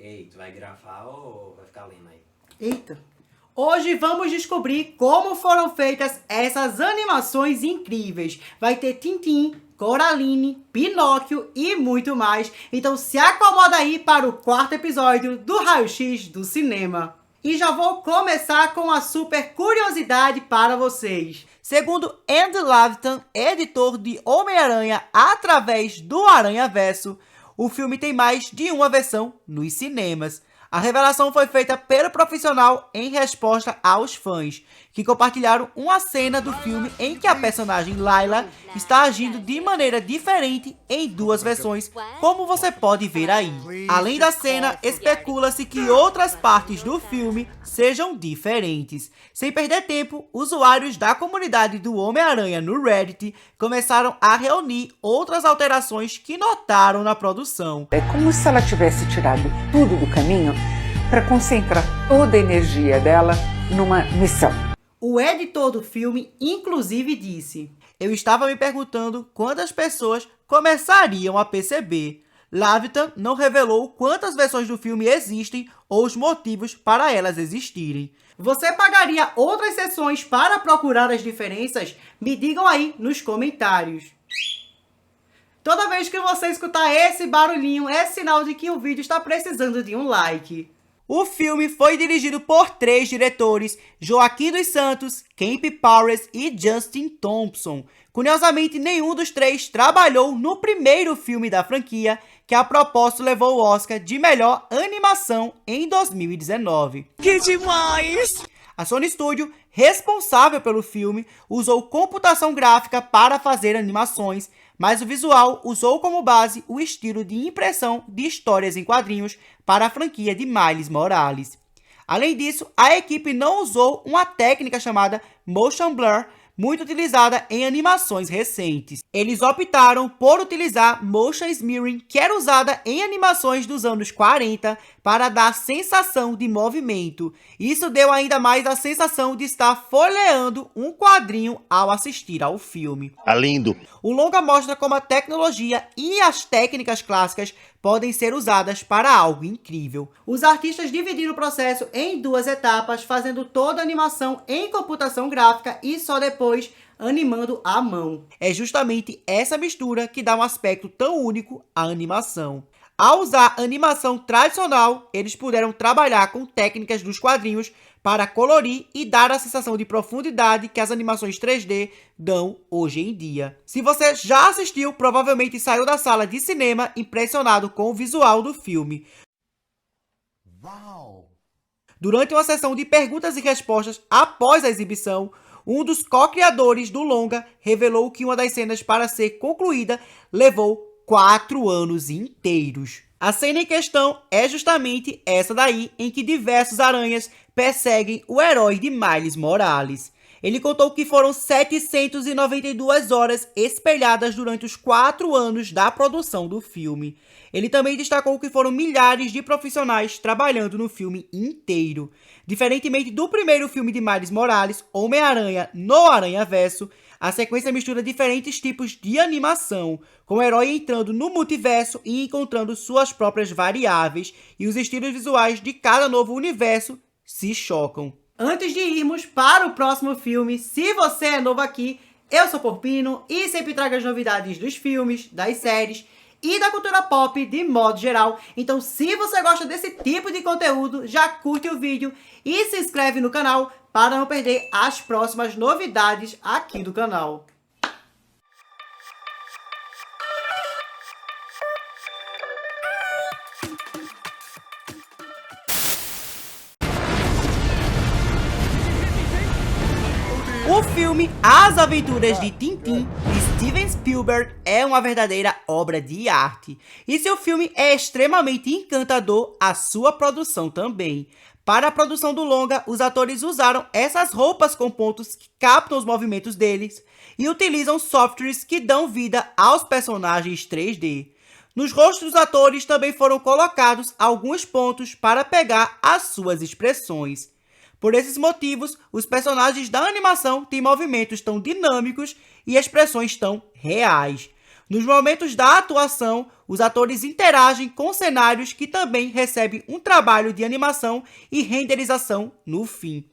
Ei, tu vai gravar ou vai ficar lendo aí? Eita! Hoje vamos descobrir como foram feitas essas animações incríveis. Vai ter Tintim, Coraline, Pinóquio e muito mais. Então se acomoda aí para o quarto episódio do Raio X do Cinema. E já vou começar com a super curiosidade para vocês. Segundo Andy Lavitan, editor de Homem-Aranha através do Aranhaverso, o filme tem mais de uma versão nos cinemas. A revelação foi feita pelo profissional em resposta aos fãs, que compartilharam uma cena do filme em que a personagem Layla está agindo de maneira diferente em duas versões, como você pode ver aí. Além da cena, especula-se que outras partes do filme sejam diferentes. Sem perder tempo, usuários da comunidade do Homem-Aranha no Reddit começaram a reunir outras alterações que notaram na produção. É como se ela tivesse tirado tudo do caminho para concentrar toda a energia dela numa missão. O editor do filme, inclusive, disse: "Eu estava me perguntando quando as pessoas começariam a perceber. Lavitan não revelou quantas versões do filme existem ou os motivos para elas existirem. Você pagaria outras sessões para procurar as diferenças? Me digam aí nos comentários." Toda vez que você escutar esse barulhinho, é sinal de que o vídeo está precisando de um like. O filme foi dirigido por 3 diretores, Joaquim dos Santos, Kemp Powers e Justin Thompson. Curiosamente, nenhum dos 3 trabalhou no primeiro filme da franquia, que a propósito levou o Oscar de melhor animação em 2019. Que demais! A Sony Studio, responsável pelo filme, usou computação gráfica para fazer animações, mas o visual usou como base o estilo de impressão de histórias em quadrinhos para a franquia de Miles Morales. Além disso, a equipe não usou uma técnica chamada Motion Blur, muito utilizada em animações recentes. Eles optaram por utilizar Motion Smearing, que era usada em animações dos anos 40, para dar sensação de movimento. Isso deu ainda mais a sensação de estar folheando um quadrinho ao assistir ao filme. Lindo! O longa mostra como a tecnologia e as técnicas clássicas podem ser usadas para algo incrível. Os artistas dividiram o processo em 2 etapas, fazendo toda a animação em computação gráfica e só depois animando à mão. É justamente essa mistura que dá um aspecto tão único à animação. Ao usar animação tradicional, eles puderam trabalhar com técnicas dos quadrinhos para colorir e dar a sensação de profundidade que as animações 3D dão hoje em dia. Se você já assistiu, provavelmente saiu da sala de cinema impressionado com o visual do filme. Uau! Durante uma sessão de perguntas e respostas após a exibição, um dos co-criadores do longa revelou que uma das cenas para ser concluída levou 4 anos inteiros. A cena em questão é justamente essa daí, em que diversos aranhas perseguem o herói de Miles Morales. Ele contou que foram 792 horas espelhadas durante os 4 anos da produção do filme. Ele também destacou que foram milhares de profissionais trabalhando no filme inteiro. Diferentemente do primeiro filme de Miles Morales, Homem-Aranha no Aranhaverso, a sequência mistura diferentes tipos de animação, com o herói entrando no multiverso e encontrando suas próprias variáveis, e os estilos visuais de cada novo universo se chocam. Antes de irmos para o próximo filme, se você é novo aqui, eu sou Porpino e sempre trago as novidades dos filmes, das séries e da cultura pop de modo geral. Então, se você gosta desse tipo de conteúdo, já curte o vídeo e se inscreve no canal para não perder as próximas novidades aqui do canal. O filme As Aventuras de Tintim, de Steven Spielberg, é uma verdadeira obra de arte. E se o filme é extremamente encantador, a sua produção também. Para a produção do longa, os atores usaram essas roupas com pontos que captam os movimentos deles e utilizam softwares que dão vida aos personagens 3D. Nos rostos dos atores também foram colocados alguns pontos para pegar as suas expressões. Por esses motivos, os personagens da animação têm movimentos tão dinâmicos e expressões tão reais. Nos momentos da atuação, os atores interagem com cenários que também recebem um trabalho de animação e renderização no fim.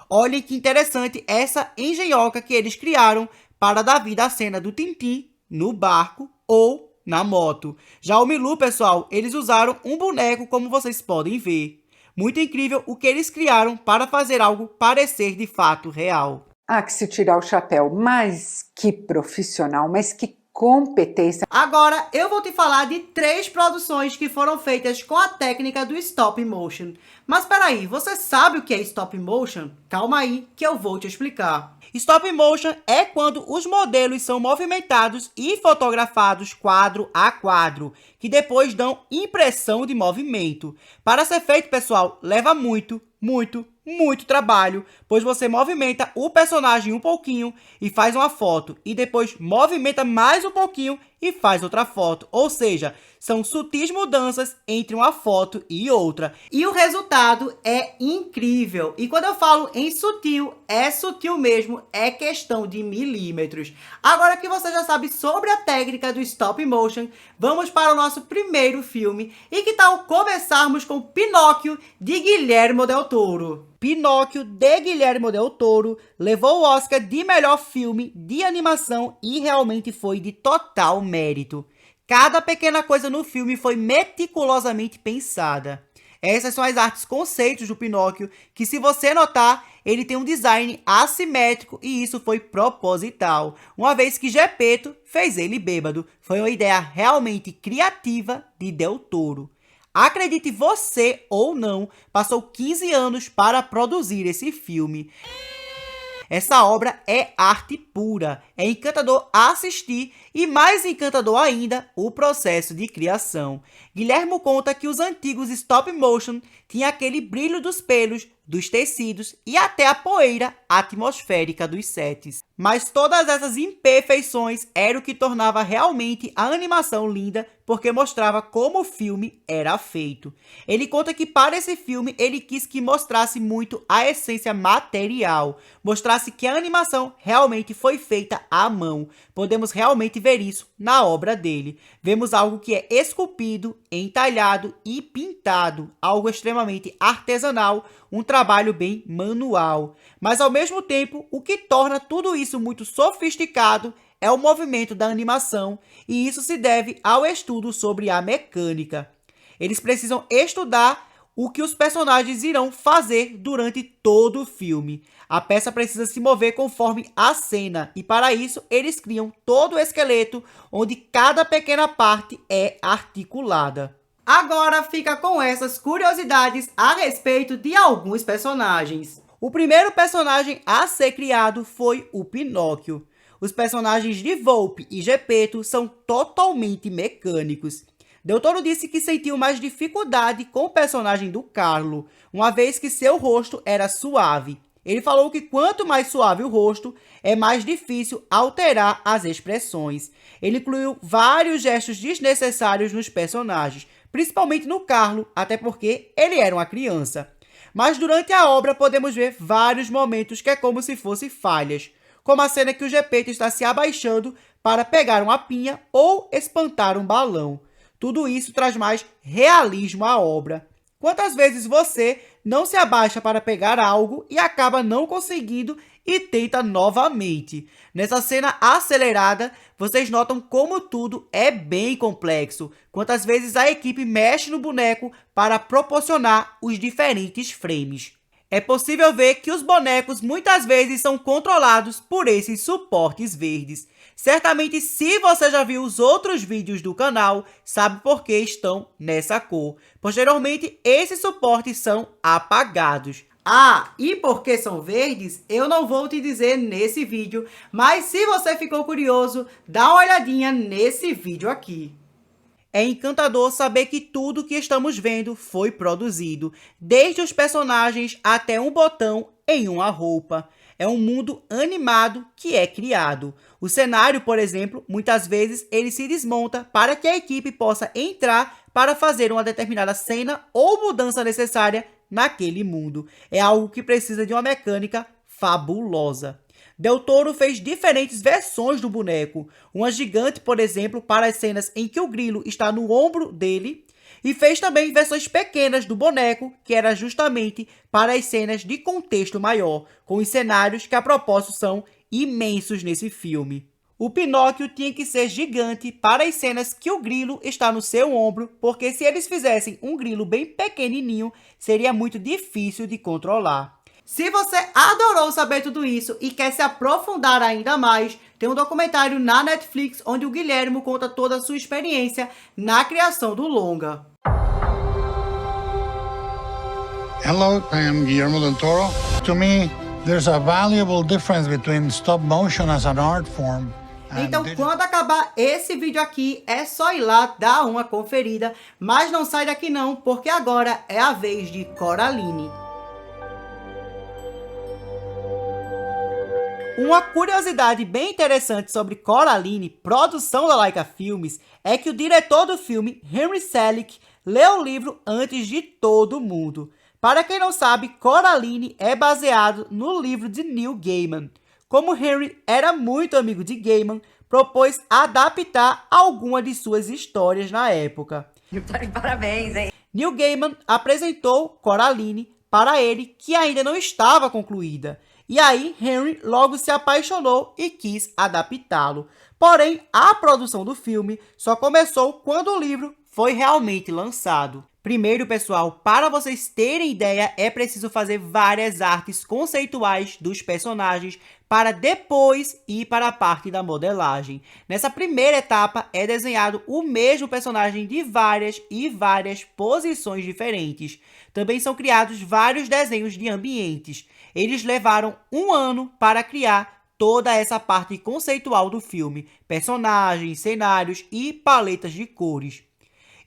Olhem que interessante essa engenhoca que eles criaram para dar vida à cena do Tintim no barco ou na moto. Já o Milu, pessoal, eles usaram um boneco, como vocês podem ver. Muito incrível o que eles criaram para fazer algo parecer de fato real. Ah, que se tirar o chapéu, mas que profissional, mas que competência. Agora eu vou te falar de 3 produções que foram feitas com a técnica do stop motion. Mas peraí, você sabe o que é stop motion? Calma aí que eu vou te explicar. Stop motion é quando os modelos são movimentados e fotografados quadro a quadro, que depois dão impressão de movimento. Para ser feito, pessoal, leva muito trabalho, pois você movimenta o personagem um pouquinho e faz uma foto, e depois movimenta mais um pouquinho e faz outra foto. Ou seja, são sutis mudanças entre uma foto e outra. E o resultado é incrível. E quando eu falo em sutil, é sutil mesmo, é questão de milímetros. Agora que você já sabe sobre a técnica do stop motion, vamos para o nosso primeiro filme. E que tal começarmos com Pinóquio, de Guillermo del Toro? Pinóquio, de Guillermo del Toro, levou o Oscar de melhor filme de animação e realmente foi de total mérito. Cada pequena coisa no filme foi meticulosamente pensada. Essas são as artes conceitos do Pinóquio, que se você notar, ele tem um design assimétrico e isso foi proposital, uma vez que Geppetto fez ele bêbado. Foi uma ideia realmente criativa de Del Toro. Acredite você ou não, passou 15 anos para produzir esse filme. Essa obra é arte pura, é encantador assistir e mais encantador ainda o processo de criação. Guillermo conta que os antigos stop motion tinham aquele brilho dos pelos, dos tecidos e até a poeira atmosférica dos sets. Mas todas essas imperfeições eram o que tornava realmente a animação linda, porque mostrava como o filme era feito. Ele conta que para esse filme ele quis que mostrasse muito a essência material, mostrasse que a animação realmente foi feita à mão. Podemos realmente ver isso na obra dele. Vemos algo que é esculpido, entalhado e pintado, algo extremamente artesanal, um trabalho bem manual. Mas ao mesmo tempo, o que torna tudo isso muito sofisticado é o movimento da animação, e isso se deve ao estudo sobre a mecânica. Eles precisam estudar o que os personagens irão fazer durante todo o filme. A peça precisa se mover conforme a cena, e para isso eles criam todo o esqueleto, onde cada pequena parte é articulada. Agora fica com essas curiosidades a respeito de alguns personagens. O primeiro personagem a ser criado foi o Pinóquio. Os personagens de Volpe e Geppetto são totalmente mecânicos. Del Toro disse que sentiu mais dificuldade com o personagem do Carlo, uma vez que seu rosto era suave. Ele falou que quanto mais suave o rosto, é mais difícil alterar as expressões. Ele incluiu vários gestos desnecessários nos personagens, principalmente no Carlo, até porque ele era uma criança. Mas durante a obra podemos ver vários momentos que é como se fossem falhas, como a cena que o Geppetto está se abaixando para pegar uma pinha ou espantar um balão. Tudo isso traz mais realismo à obra. Quantas vezes você não se abaixa para pegar algo e acaba não conseguindo e tenta novamente? Nessa cena acelerada, vocês notam como tudo é bem complexo. Quantas vezes a equipe mexe no boneco para proporcionar os diferentes frames. É possível ver que os bonecos muitas vezes são controlados por esses suportes verdes. Certamente, se você já viu os outros vídeos do canal, sabe por que estão nessa cor. Posteriormente, esses suportes são apagados. Ah, e por que são verdes? Eu não vou te dizer nesse vídeo, mas se você ficou curioso, dá uma olhadinha nesse vídeo aqui. É encantador saber que tudo que estamos vendo foi produzido, desde os personagens até um botão em uma roupa. É um mundo animado que é criado. O cenário, por exemplo, muitas vezes ele se desmonta para que a equipe possa entrar para fazer uma determinada cena ou mudança necessária naquele mundo. É algo que precisa de uma mecânica fabulosa. Del Toro fez diferentes versões do boneco, uma gigante, por exemplo, para as cenas em que o grilo está no ombro dele, e fez também versões pequenas do boneco, que era justamente para as cenas de contexto maior, com os cenários que a propósito são imensos nesse filme. O Pinóquio tinha que ser gigante para as cenas que o grilo está no seu ombro, porque se eles fizessem um grilo bem pequenininho, seria muito difícil de controlar. Se você adorou saber tudo isso e quer se aprofundar ainda mais, tem um documentário na Netflix onde o Guilherme conta toda a sua experiência na criação do longa. Hello, I am Guillermo del Toro. To me, there's a valuable difference between stop motion as an art form. Então, quando acabar esse vídeo aqui, é só ir lá dar uma conferida, mas não sai daqui não, porque agora é a vez de Coraline. Uma curiosidade bem interessante sobre Coraline, produção da Laika Filmes, é que o diretor do filme, Henry Selick, leu o livro antes de todo mundo. Para quem não sabe, Coraline é baseado no livro de Neil Gaiman. Como Henry era muito amigo de Gaiman, propôs adaptar alguma de suas histórias na época. Parabéns, hein? Neil Gaiman apresentou Coraline para ele, que ainda não estava concluída. E aí, Henry logo se apaixonou e quis adaptá-lo. Porém, a produção do filme só começou quando o livro foi realmente lançado. Primeiro, pessoal, para vocês terem ideia, é preciso fazer várias artes conceituais dos personagens para depois ir para a parte da modelagem. Nessa primeira etapa, é desenhado o mesmo personagem de várias posições diferentes. Também são criados vários desenhos de ambientes. Eles levaram 1 ano para criar toda essa parte conceitual do filme, personagens, cenários e paletas de cores.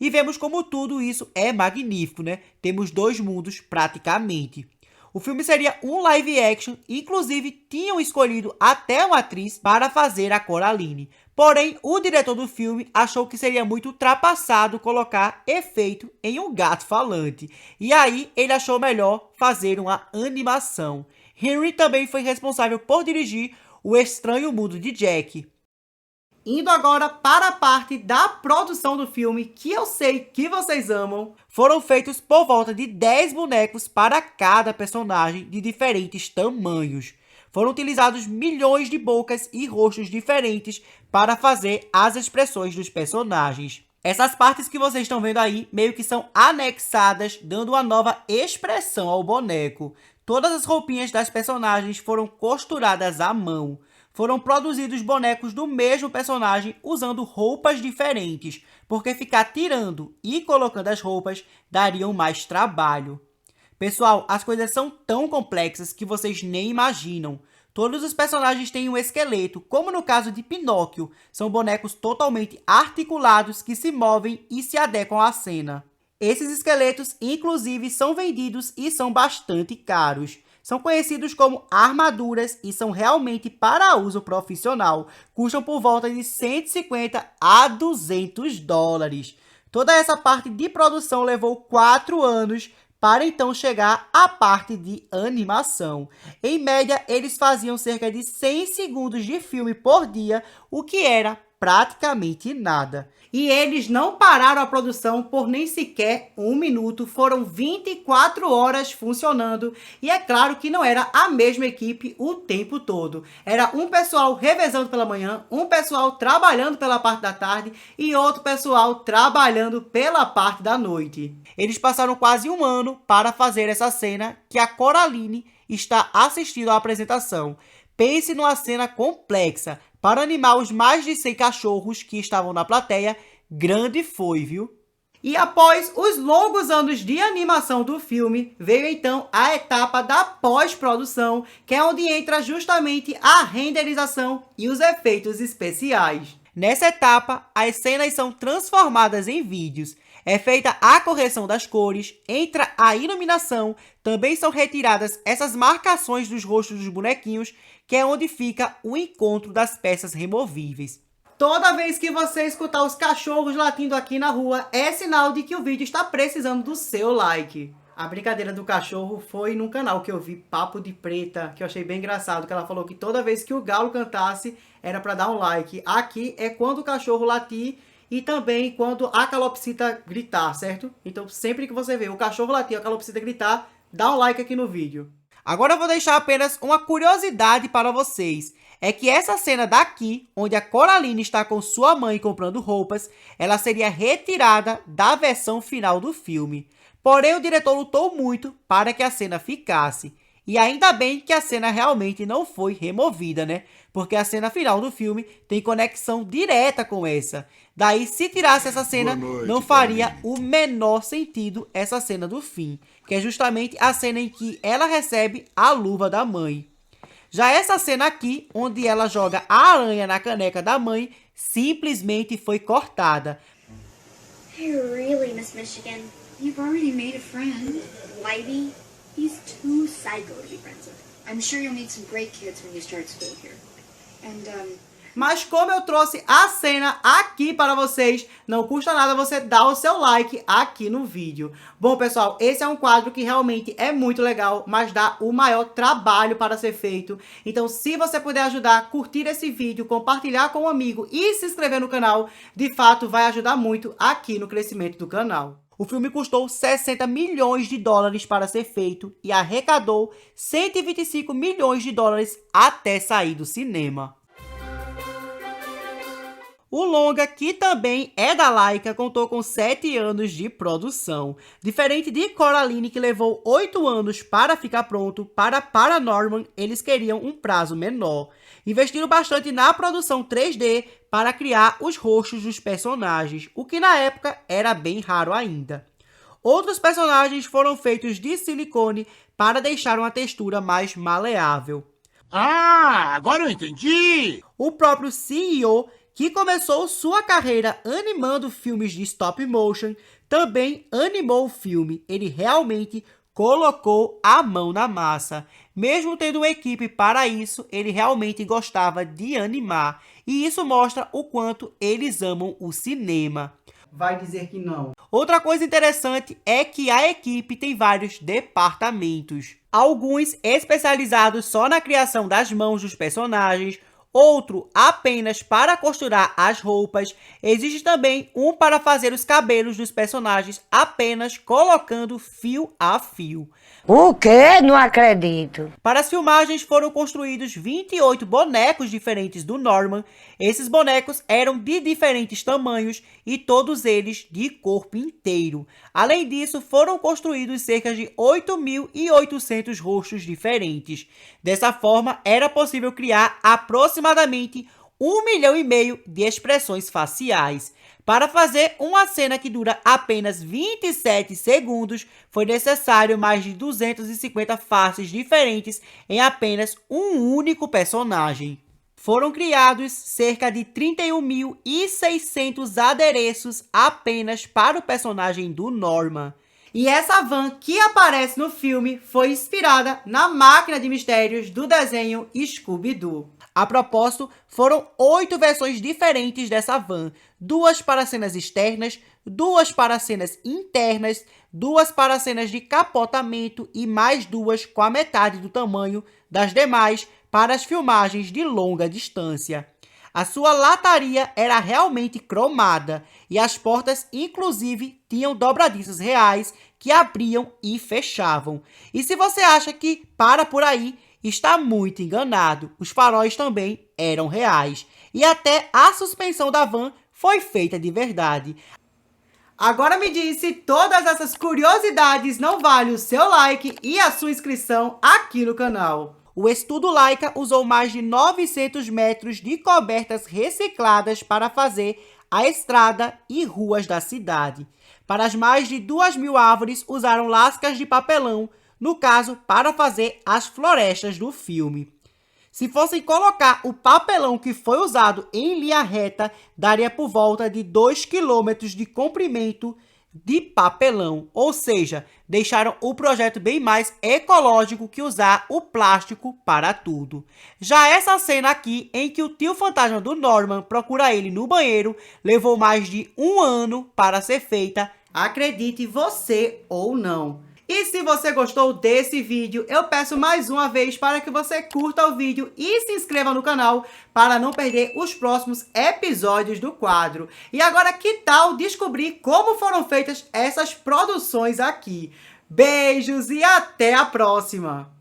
E vemos como tudo isso é magnífico, né? Temos 2 mundos praticamente. O filme seria um live action, inclusive tinham escolhido até uma atriz para fazer a Coraline. Porém, o diretor do filme achou que seria muito ultrapassado colocar efeito em um gato falante. E aí, ele achou melhor fazer uma animação. Henry também foi responsável por dirigir O Estranho Mundo de Jack. Indo agora para a parte da produção do filme, que eu sei que vocês amam, foram feitos por volta de 10 bonecos para cada personagem de diferentes tamanhos. Foram utilizados milhões de bocas e rostos diferentes para fazer as expressões dos personagens. Essas partes que vocês estão vendo aí meio que são anexadas, dando uma nova expressão ao boneco. Todas as roupinhas das personagens foram costuradas à mão. Foram produzidos bonecos do mesmo personagem usando roupas diferentes, porque ficar tirando e colocando as roupas dariam mais trabalho. Pessoal, as coisas são tão complexas que vocês nem imaginam. Todos os personagens têm um esqueleto, como no caso de Pinóquio. São bonecos totalmente articulados que se movem e se adequam à cena. Esses esqueletos, inclusive, são vendidos e são bastante caros. São conhecidos como armaduras e são realmente para uso profissional. Custam por volta de 150 a 200 dólares. Toda essa parte de produção levou 4 anos para então chegar à parte de animação. Em média, eles faziam cerca de 100 segundos de filme por dia, o que era praticamente nada. E eles não pararam a produção por nem sequer 1 minuto, foram 24 horas funcionando. E é claro que não era a mesma equipe o tempo todo. Era um pessoal revezando pela manhã, um pessoal trabalhando pela parte da tarde e outro pessoal trabalhando pela parte da noite. Eles passaram quase 1 ano para fazer essa cena que a Coraline está assistindo à apresentação. Pense numa cena complexa. Para animar os mais de 100 cachorros que estavam na plateia, grande foi, viu? E após os longos anos de animação do filme, veio então a etapa da pós-produção, que é onde entra justamente a renderização e os efeitos especiais. Nessa etapa, as cenas são transformadas em vídeos. É feita a correção das cores, entra a iluminação, também são retiradas essas marcações dos rostos dos bonequinhos, que é onde fica o encontro das peças removíveis. Toda vez que você escutar os cachorros latindo aqui na rua, é sinal de que o vídeo está precisando do seu like. A brincadeira do cachorro foi num canal que eu vi, Papo de Preta, que eu achei bem engraçado, que ela falou que toda vez que o galo cantasse era para dar um like. Aqui é quando o cachorro latir e também quando a calopsita gritar, certo? Então sempre que você vê o cachorro latir ou a calopsita gritar, dá um like aqui no vídeo. Agora eu vou deixar apenas uma curiosidade para vocês. É que essa cena daqui, onde a Coraline está com sua mãe comprando roupas, ela seria retirada da versão final do filme. Porém, o diretor lutou muito para que a cena ficasse. E ainda bem que a cena realmente não foi removida, né? Porque a cena final do filme tem conexão direta com essa. Daí, se tirasse essa cena, não faria o menor sentido essa cena do fim. Que é justamente a cena em que ela recebe a luva da mãe. Já essa cena aqui, onde ela joga a aranha na caneca da mãe, simplesmente foi cortada. I really miss Michigan. You've already made a friend. Livey, he's too psycho to be friends with. I'm sure you'll meet some great kids when you start school here. And, Mas como eu trouxe a cena aqui para vocês, não custa nada você dar o seu like aqui no vídeo. Bom, pessoal, esse é um quadro que realmente é muito legal, mas dá o maior trabalho para ser feito. Então, se você puder ajudar, curtir esse vídeo, compartilhar com um amigo e se inscrever no canal, de fato vai ajudar muito aqui no crescimento do canal. O filme custou 60 milhões de dólares para ser feito e arrecadou 125 milhões de dólares até sair do cinema. O longa, que também é da Laika, contou com 7 anos de produção. Diferente de Coraline, que levou 8 anos para ficar pronto, para Paranorman eles queriam um prazo menor. Investiram bastante na produção 3D para criar os rostos dos personagens, o que na época era bem raro ainda. Outros personagens foram feitos de silicone para deixar uma textura mais maleável. Ah, agora eu entendi! O próprio CEO, que começou sua carreira animando filmes de stop motion, também animou o filme. Ele realmente colocou a mão na massa. Mesmo tendo uma equipe para isso, ele realmente gostava de animar. E isso mostra o quanto eles amam o cinema. Vai dizer que não. Outra coisa interessante é que a equipe tem vários departamentos. Alguns especializados só na criação das mãos dos personagens, outro apenas para costurar as roupas. Existe também um para fazer os cabelos dos personagens apenas colocando fio a fio. O quê? Não acredito. Para as filmagens foram construídos 28 bonecos diferentes do Norman. Esses bonecos eram de diferentes tamanhos e todos eles de corpo inteiro. Além disso, foram construídos cerca de 8.800 rostos diferentes. Dessa forma, era possível criar aproximadamente 1,5 milhão de expressões faciais. Para fazer uma cena que dura apenas 27 segundos, foi necessário mais de 250 faces diferentes em apenas um único personagem. Foram criados cerca de 31.600 adereços apenas para o personagem do Norman. E essa van que aparece no filme foi inspirada na máquina de mistérios do desenho Scooby-Doo. A propósito, foram 8 versões diferentes dessa van. 2 para cenas externas, 2 para cenas internas, 2 para cenas de capotamento e mais 2 com a metade do tamanho das demais para as filmagens de longa distância. A sua lataria era realmente cromada e as portas, inclusive, tinham dobradiços reais que abriam e fechavam. E se você acha que para por aí, está muito enganado. Os faróis também eram reais. E até a suspensão da van foi feita de verdade. Agora me diz se todas essas curiosidades não valem o seu like e a sua inscrição aqui no canal. O Estúdio Laika usou mais de 900 metros de cobertas recicladas para fazer a estrada e ruas da cidade. Para as mais de 2.000 árvores, usaram lascas de papelão, no caso, para fazer as florestas do filme. Se fossem colocar o papelão que foi usado em linha reta, daria por volta de 2 km de comprimento de papelão. Ou seja, deixaram o projeto bem mais ecológico que usar o plástico para tudo. Já essa cena aqui, em que o tio fantasma do Norman procura ele no banheiro, levou mais de 1 ano para ser feita, acredite você ou não. E se você gostou desse vídeo, eu peço mais uma vez para que você curta o vídeo e se inscreva no canal para não perder os próximos episódios do quadro. E agora, que tal descobrir como foram feitas essas produções aqui? Beijos e até a próxima!